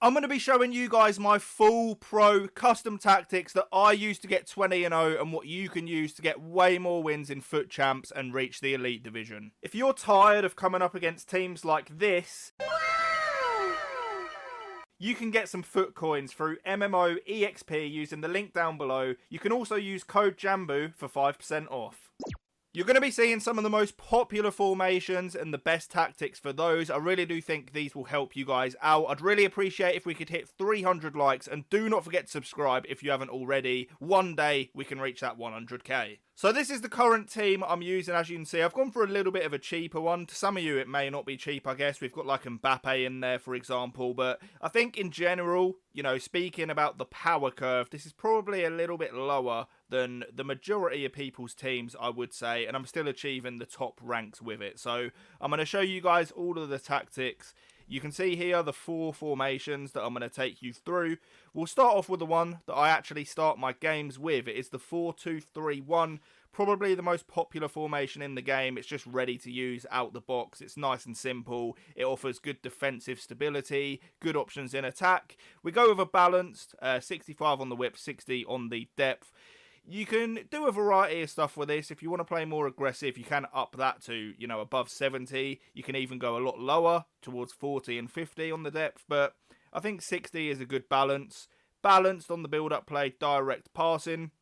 I'm going to be showing you guys my full pro custom tactics that I use to get 20-0 and what you can use to get way more wins in FUT Champs and reach the Elite Division. If you're tired of coming up against teams like this, you can get some FUT coins through MMO EXP using the link down below. You can also use code JambooUK for 5% off. You're going to be seeing some of the most popular formations and the best tactics for those. I really do think these will help you guys out. I'd really appreciate if we could hit 300 likes, and do not forget to subscribe if you haven't already. One day we can reach that 100k. So this is the current team I'm using. As you can see, I've gone for a little bit of a cheaper one. To some of you it may not be cheap, I guess. We've got like Mbappe in there, for example, but I think in general, you know, speaking about the power curve, this is probably a little bit lower than the majority of people's teams, I would say, and I'm still achieving the top ranks with it. So I'm going to show you guys all of the tactics. You can see here the 4 formations that I'm going to take you through. We'll start off with the one that I actually start my games with. It is the 4-2-3-1. Probably the most popular formation in the game. It's just ready to use out the box. It's nice and simple. It offers good defensive stability, good options in attack. We go with a balanced 65 on the whip, 60 on the depth. You can do a variety of stuff with this. If you want to play more aggressive, you can up that to, you know, above 70. You can even go a lot lower, towards 40 and 50 on the depth. But I think 60 is a good balance. Balanced on the build-up play, direct passing.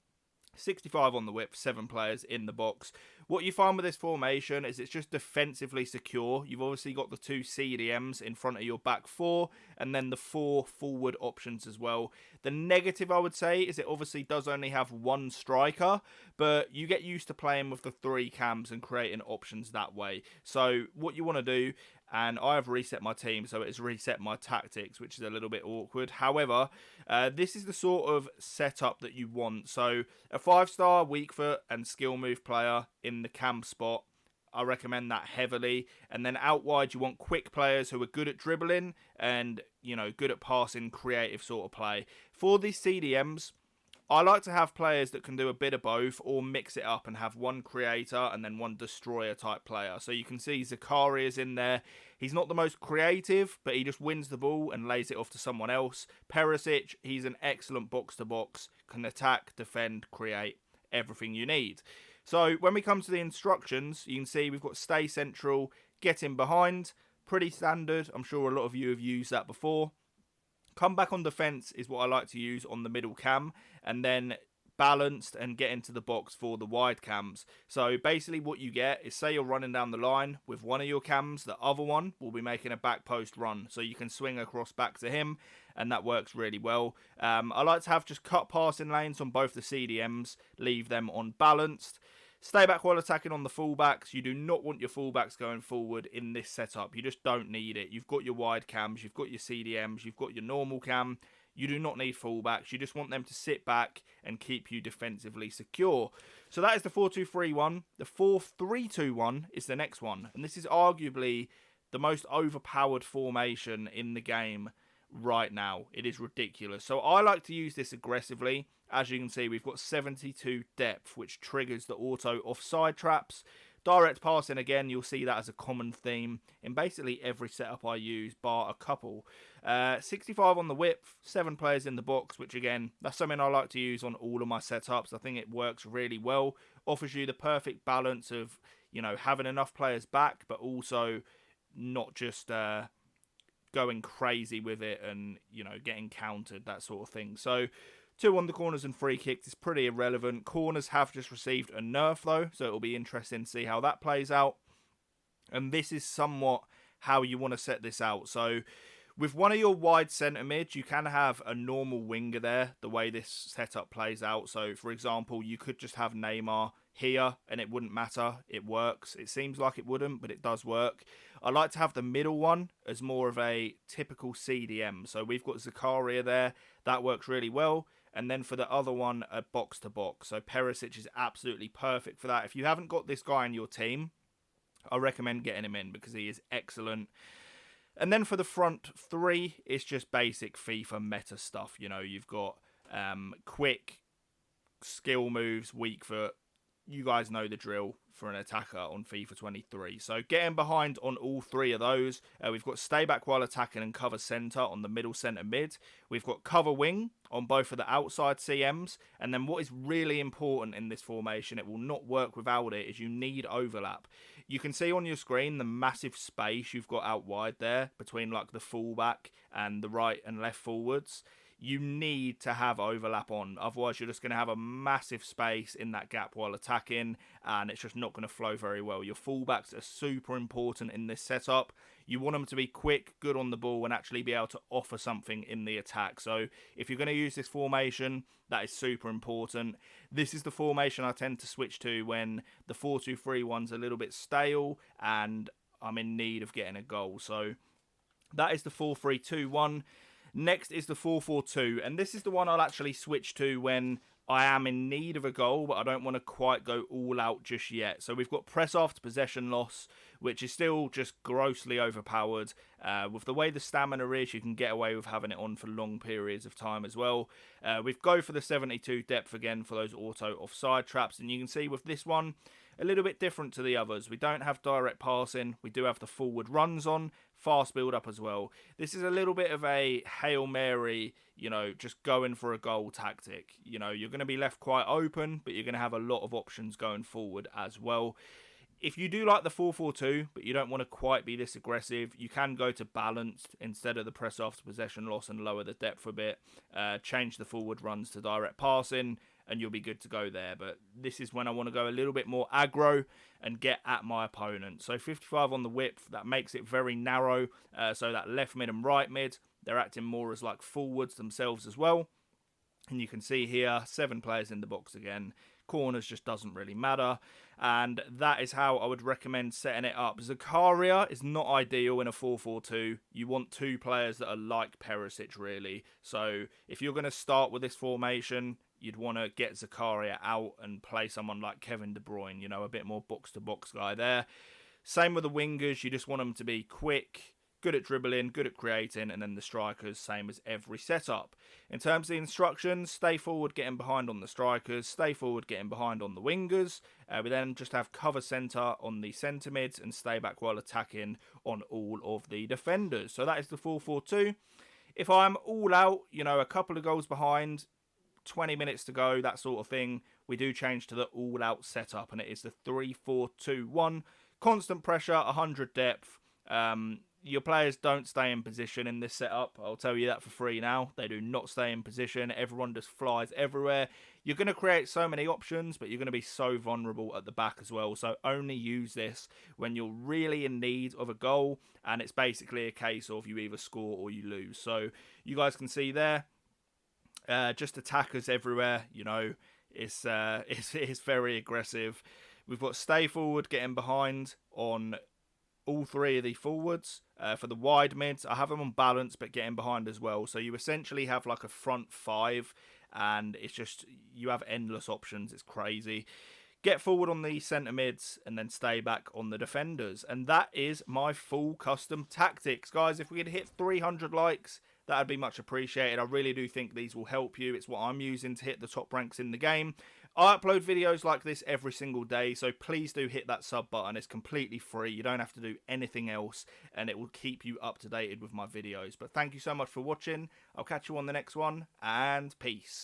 65 on the whip, 7 players in the box. What you find with this formation is it's just defensively secure. You've obviously got the 2 CDMs in front of your back 4, and then the 4 forward options as well. The negative, I would say, is it obviously does only have 1 striker, but you get used to playing with the 3 cams and creating options that way. So what you want to do, and I have reset my team, so it's reset my tactics, which is a little bit awkward. However, this is the sort of setup that you want. So a 5-star weak foot and skill move player in the cam spot, I recommend that heavily. And then out wide, you want quick players who are good at dribbling and, you know, good at passing, creative sort of play. For these CDMs, I like to have players that can do a bit of both, or mix it up and have 1 creator and then 1 destroyer type player. So you can see Zakari is in there. He's not the most creative, but he just wins the ball and lays it off to someone else. Perisic, he's an excellent box-to-box, can attack, defend, create, everything you need. So when we come to the instructions, you can see we've got stay central, get in behind, pretty standard. I'm sure a lot of you have used that before. Come back on defence is what I like to use on the middle cam, and then balanced and get into the box for the wide cams. So basically what you get is, say you're running down the line with one of your cams, the other one will be making a back post run, so you can swing across back to him, and that works really well. I like to have just cut passing lanes on both the CDMs, leave them on balanced. Stay back while attacking on the fullbacks. You do not want your fullbacks going forward in this setup. You just don't need it. You've got your wide cams, you've got your CDMs, you've got your normal cam. You do not need fullbacks. You just want them to sit back and keep you defensively secure. So that is the 4-2-3-1. The 4-3-2-1 is the next one. And this is arguably the most overpowered formation in the game right now. It is ridiculous. So I like to use this aggressively. As you can see, we've got 72 depth, which triggers the auto offside traps. Direct passing, again, you'll see that as a common theme in basically every setup I use, bar a couple. 65 on the width, 7 players in the box, which again, that's something I like to use on all of my setups. I think it works really well. Offers you the perfect balance of, you know, having enough players back, but also not just going crazy with it and, you know, getting countered, that sort of thing. So 2 on the corners and free kicks is pretty irrelevant. Corners have just received a nerf though, so it'll be interesting to see how that plays out. And this is somewhat how you want to set this out. So with one of your wide centre mids, you can have a normal winger there, the way this setup plays out. So for example, you could just have Neymar here and it wouldn't matter. It works. It seems like it wouldn't, but it does work. I like to have the middle one as more of a typical CDM. So we've got Zakaria there. That works really well. And then for the other one, a box-to-box. So Perisic is absolutely perfect for that. If you haven't got this guy in your team, I recommend getting him in because he is excellent. And then for the front 3, it's just basic FIFA meta stuff. You know, you've got quick skill moves, weak foot. You guys know the drill. for an attacker on FIFA 23. So getting behind on all three of those. We've got stay back while attacking and cover centre on the middle centre mid. We've got cover wing on both of the outside CMs. And then what is really important in this formation, it will not work without it, is you need overlap. You can see on your screen the massive space you've got out wide there between like the fullback and the right and left forwards. You need to have overlap on, otherwise you're just going to have a massive space in that gap while attacking, and it's just not going to flow very well. Your fullbacks are super important in this setup. You want them to be quick, good on the ball, and actually be able to offer something in the attack. So if you're going to use this formation, that is super important. This is the formation I tend to switch to when the 4-2-3 one's a little bit stale and I'm in need of getting a goal. So that is the 4-3-2-1. Next is the 4-4-2, and this is the one I'll actually switch to when I am in need of a goal, but I don't want to quite go all out just yet. So we've got press after possession loss, which is still just grossly overpowered. With the way the stamina is, you can get away with having it on for long periods of time as well. We've go for the 72 depth again for those auto offside traps, and you can see with this one, a little bit different to the others. We don't have direct passing. We do have the forward runs on, fast build up as well. This is a little bit of a Hail Mary, just going for a goal tactic. You're going to be left quite open, but you're going to have a lot of options going forward as well. If you do like the 4-4-2, but you don't want to quite be this aggressive, you can go to balanced instead of the press after possession loss and lower the depth a bit. Change the forward runs to direct passing, and you'll be good to go there. But this is when I want to go a little bit more aggro and get at my opponent. So 55 on the width, that makes it very narrow. So that left mid and right mid, they're acting more as like forwards themselves as well. And you can see here, 7 players in the box again. Corners just doesn't really matter. And that is how I would recommend setting it up. Zakaria is not ideal in a 4-4-2. You want 2 players that are like Perisic, really. So if you're going to start with this formation, you'd want to get Zakaria out and play someone like Kevin De Bruyne, a bit more box-to-box guy there. Same with the wingers. You just want them to be quick, good at dribbling, good at creating, and then the strikers, same as every setup. In terms of the instructions, stay forward, getting behind on the strikers, stay forward, getting behind on the wingers. We then just have cover centre on the centre mids and stay back while attacking on all of the defenders. So that is the 4-4-2. If I'm all out, a couple of goals behind, 20 minutes to go, that sort of thing, we do change to the all-out setup, and it is the 3-4-2-1. Constant pressure, 100 depth. Your players don't stay in position in this setup. I'll tell you that for free now. They do not stay in position. Everyone just flies everywhere. You're going to create so many options, but you're going to be so vulnerable at the back as well. So only use this when you're really in need of a goal, and it's basically a case of you either score or you lose. So you guys can see there, just attackers everywhere. It's very aggressive. We've got stay forward, getting behind on all 3 of the forwards. For the wide mids, I have them on balance, but getting behind as well. So you essentially have like a front 5, and it's just, you have endless options. It's crazy. Get forward on the centre mids, and then stay back on the defenders. And that is my full custom tactics. Guys, if we could hit 300 likes, that would be much appreciated. I really do think these will help you. It's what I'm using to hit the top ranks in the game. I upload videos like this every single day, so please do hit that sub button. It's completely free. You don't have to do anything else, and it will keep you up to date with my videos. But thank you so much for watching. I'll catch you on the next one, and peace.